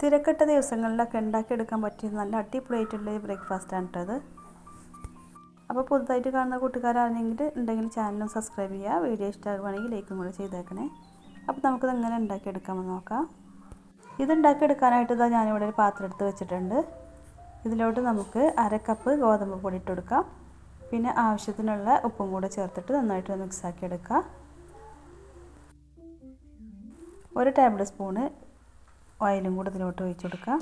തിരക്കിട്ട ദിവസങ്ങളിലൊക്കെ ഉണ്ടാക്കിയെടുക്കാൻ പറ്റിയ നല്ല അടിപൊളിയായിട്ടുള്ള ബ്രേക്ക്ഫാസ്റ്റാണ് കേട്ടത്. അപ്പോൾ പുതുതായിട്ട് കാണുന്ന കൂട്ടുകാരാണെങ്കിൽ ചാനൽ സബ്സ്ക്രൈബ് ചെയ്യുക. വീഡിയോ ഇഷ്ടമാകുകയാണെങ്കിൽ ലൈക്കും കൂടെ ചെയ്തേക്കണേ. അപ്പോൾ നമുക്കിത് എങ്ങനെ ഉണ്ടാക്കിയെടുക്കാമെന്ന് നോക്കാം. ഇത് ഉണ്ടാക്കിയെടുക്കാനായിട്ട് ഞാനിവിടെ ഒരു പാത്രം എടുത്ത് വെച്ചിട്ടുണ്ട്. ഇതിലോട്ട് നമുക്ക് 1/2 കപ്പ് ഗോതമ്പ് പൊടി ഇട്ട് കൊടുക്കാം. പിന്നെ ആവശ്യത്തിനുള്ള ഉപ്പും കൂടെ ചേർത്തിട്ട് നന്നായിട്ട് മിക്സാക്കി എടുക്കുക. 1 ടേബിൾ സ്പൂണ് ഓയിലും കൂടെ ഇതിലോട്ട് ഒഴിച്ചു കൊടുക്കുക.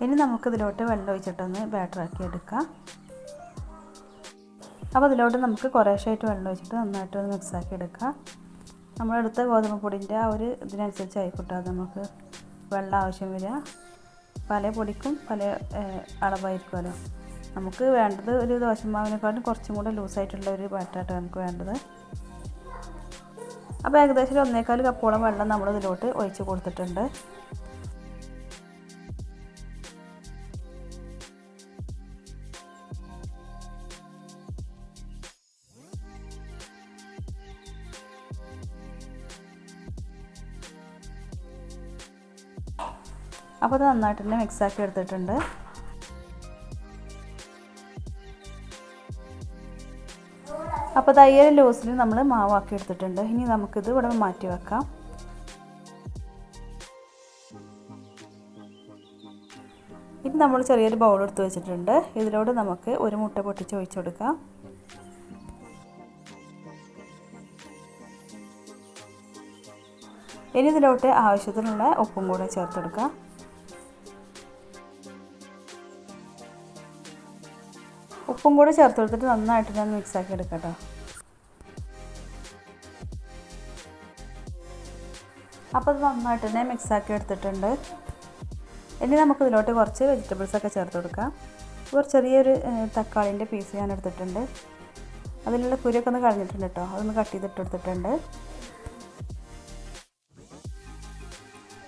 ഇനി നമുക്കിതിലോട്ട് വെള്ളം ഒഴിച്ചിട്ടൊന്ന് ബാറ്ററാക്കി എടുക്കാം. അപ്പോൾ ഇതിലോട്ട് നമുക്ക് കുറേശ്ശായിട്ട് വെള്ളം ഒഴിച്ചിട്ട് നന്നായിട്ടൊന്ന് മിക്സാക്കി എടുക്കുക. നമ്മളെടുത്ത ഗോതമ്പ് പൊടിൻ്റെ ആ ഒരു ഇതിനനുസരിച്ച് ആയിക്കോട്ടെ നമുക്ക് വെള്ളം ആവശ്യം വരിക. പല പൊടിക്കും പല അളവായിരിക്കുമല്ലോ. നമുക്ക് വേണ്ടത് ഒരു ദോശമാവിനെക്കാളും കുറച്ചും കൂടെ ലൂസായിട്ടുള്ള ഒരു ബാറ്ററായിട്ടാണ് നമുക്ക് വേണ്ടത്. അപ്പോൾ ഏകദേശം 1.25 കപ്പോളം വെള്ളം നമ്മൾ ഇതിലോട്ട് ഒഴിച്ച് കൊടുത്തിട്ടുണ്ട്. അപ്പോൾ അത് നന്നായിട്ട് തന്നെ മിക്സാക്കി എടുത്തിട്ടുണ്ട്. അപ്പോൾ തയ്യൽ ലൂസിൽ നമ്മൾ മാവാക്കി എടുത്തിട്ടുണ്ട്. ഇനി നമുക്കിത് ഇവിടെ മാറ്റി വെക്കാം. ഇനി നമ്മൾ ചെറിയൊരു ബൗൾ എടുത്ത് വെച്ചിട്ടുണ്ട്. ഇതിലോട്ട് നമുക്ക് ഒരു മുട്ട പൊട്ടിച്ച് ഒഴിച്ചു കൊടുക്കാം. ഇനി ഇതിലോട്ട് ആവശ്യത്തിനുള്ള ഉപ്പും കൂടെ ചേർത്ത് കൊടുക്കാം. ഉപ്പും കൂടെ ചേർത്ത് കൊടുത്തിട്ട് നന്നായിട്ട് ഞാൻ മിക്സാക്കി എടുക്കാം കേട്ടോ. അപ്പോൾ അത് നന്നായിട്ട് തന്നെ മിക്സാക്കി എടുത്തിട്ടുണ്ട്. ഇനി നമുക്കിതിലോട്ട് കുറച്ച് വെജിറ്റബിൾസൊക്കെ ചേർത്ത് കൊടുക്കാം. ഒരു ചെറിയൊരു തക്കാളിൻ്റെ പീസ് ഞാൻ എടുത്തിട്ടുണ്ട്. അതിലുള്ള കുരുവൊക്കെ ഒന്ന് കളഞ്ഞിട്ടുണ്ട് കേട്ടോ. അതൊന്ന് കട്ട് ചെയ്തിട്ട് എടുത്തിട്ടുണ്ട്.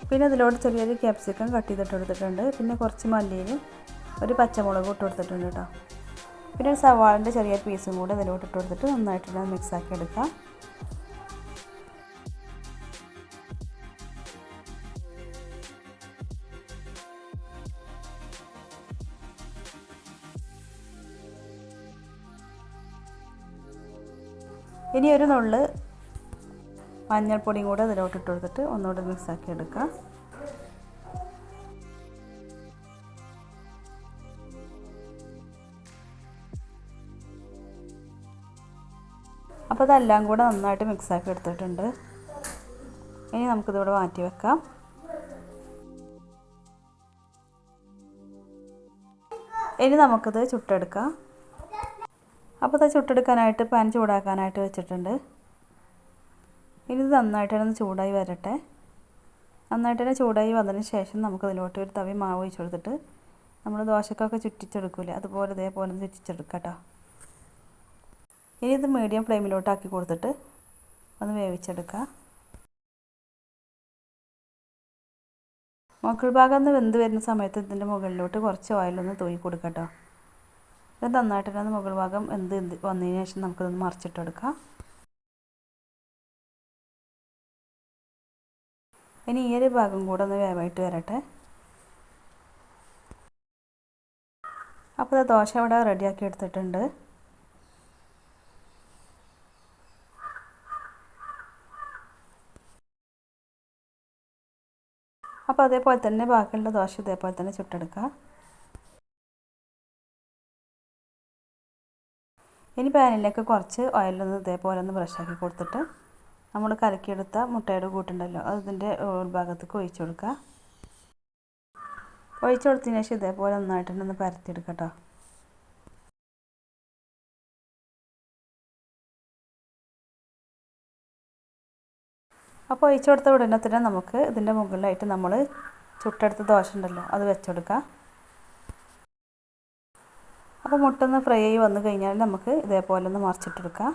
പിന്നെ ഇതിലോട്ട് ചെറിയൊരു ക്യാപ്സിക്കം കട്ട് ചെയ്തിട്ട് എടുത്തിട്ടുണ്ട്. പിന്നെ കുറച്ച് മല്ലിയിലും ഒരു പച്ചമുളകും ഇട്ട് കൊടുത്തിട്ടുണ്ട് കേട്ടോ. പിന്നെ ഒരു സവാളിൻ്റെ ചെറിയൊരു പീസും കൂടെ ഇതിലോട്ട് ഇട്ട് കൊടുത്തിട്ട് നന്നായിട്ട് മിക്സാക്കി എടുക്കാം. ഇനി ഒരു നുള്ള് മഞ്ഞൾപ്പൊടിയും കൂടെ ഇതിലോട്ട് ഇട്ട് കൊടുത്തിട്ട് ഒന്നുകൂടെ മിക്സാക്കി എടുക്കാം. അപ്പോൾ അതെല്ലാം കൂടെ നന്നായിട്ട് മിക്സാക്കി എടുത്തിട്ടുണ്ട്. ഇനി നമുക്കിതിവിടെ മാറ്റി വെക്കാം. ഇനി നമുക്കിത് ചുട്ടെടുക്കാം. അപ്പോൾ അത് ചുട്ടെടുക്കാനായിട്ട് പാൻ ചൂടാക്കാനായിട്ട് വെച്ചിട്ടുണ്ട്. ഇനി ഇത് നന്നായിട്ട് തന്നെ ചൂടായി വരട്ടെ. നന്നായിട്ട് തന്നെ ചൂടായി വന്നതിന് ശേഷം നമുക്കതിലോട്ട് ഒരു തവി മാവ് ഒഴിച്ച് കൊടുത്തിട്ട് നമ്മൾ ദോശക്കൊക്കെ ചുറ്റിച്ചെടുക്കില്ലേ, അതുപോലെ ഇതേപോലെ ചുറ്റിച്ചെടുക്കാം കേട്ടോ. ഇനി ഇത് മീഡിയം ഫ്ലെയിമിലോട്ടാക്കി കൊടുത്തിട്ട് ഒന്ന് വേവിച്ചെടുക്കുക. മുകൾ ഭാഗം ഒന്ന് വെന്ത് വരുന്ന സമയത്ത് ഇതിൻ്റെ മുകളിലോട്ട് കുറച്ച് ഓയിലൊന്ന് തൂക്കി കൊടുക്കാം കേട്ടോ. ഇത് നന്നായിട്ട് തന്നെ മുകൾ ഭാഗം വന്നതിന് ശേഷം നമുക്കിതൊന്ന് മറിച്ചിട്ടെടുക്കാം. ഇനി ഈ ഒരു ഭാഗം കൂടെ ഒന്ന് വേവായിട്ട് വരട്ടെ. അപ്പോൾ ദോശ ഇവിടെ റെഡിയാക്കി എടുത്തിട്ടുണ്ട്. അപ്പോൾ അതേപോലെ തന്നെ ബാക്കിയുള്ള ദോശ ഇതേപോലെ തന്നെ ചുട്ടെടുക്കുക. ഇനി പാനിലേക്ക് കുറച്ച് ഓയിലൊന്ന് ഇതേപോലെ ഒന്ന് ബ്രഷാക്കി കൊടുത്തിട്ട് നമ്മൾ കലക്കിയെടുത്ത മുട്ടയുടെ കൂട്ടുണ്ടല്ലോ അത് ഇതിൻ്റെ ഉൾഭാഗത്തേക്ക് ഒഴിച്ചു കൊടുക്കുക. ഒഴിച്ചു കൊടുത്തതിന് ശേഷം ഇതേപോലെ നന്നായിട്ടൊന്ന് പരത്തിയെടുക്കുക കേട്ടോ. അപ്പോൾ ഒഴിച്ചു കൊടുത്ത ഉടനെ തന്നെ നമുക്ക് ഇതിൻ്റെ മുകളിലായിട്ട് നമ്മൾ ചുട്ടെടുത്ത ദോശ ഉണ്ടല്ലോ അത് വെച്ചെടുക്കാം. അപ്പോൾ മുട്ട ഒന്ന് ഫ്രൈ ആയി വന്നു കഴിഞ്ഞാൽ നമുക്ക് ഇതേപോലെ ഒന്ന് മറിച്ചിട്ടെടുക്കാം.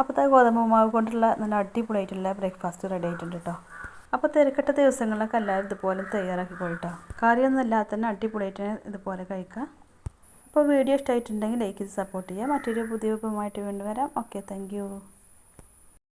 അപ്പോൾ ഗോതമ്പ് മാവ് കൊണ്ടുള്ള നല്ല അടിപൊളിയായിട്ടുള്ള ബ്രേക്ക്ഫാസ്റ്റ് റെഡി ആയിട്ടുണ്ട് കേട്ടോ. അപ്പോൾ തിരക്കിട്ട ദിവസങ്ങളിലൊക്കെ എല്ലാവരും ഇതുപോലെ തയ്യാറാക്കി പോയിട്ടോ. കറിയൊന്നും ഇല്ലാതെ തന്നെ അടിപൊളിയായിട്ട് ഇതുപോലെ കഴിക്കാം. അപ്പോൾ വീഡിയോ ഇഷ്ടമായിട്ടുണ്ടെങ്കിൽ ലൈക്ക് ചെയ്ത് സപ്പോർട്ട് ചെയ്യുക. മറ്റൊരു പുതിയ വിഭവമായിട്ട് വീണ്ടും വരാം. Okay, thank you.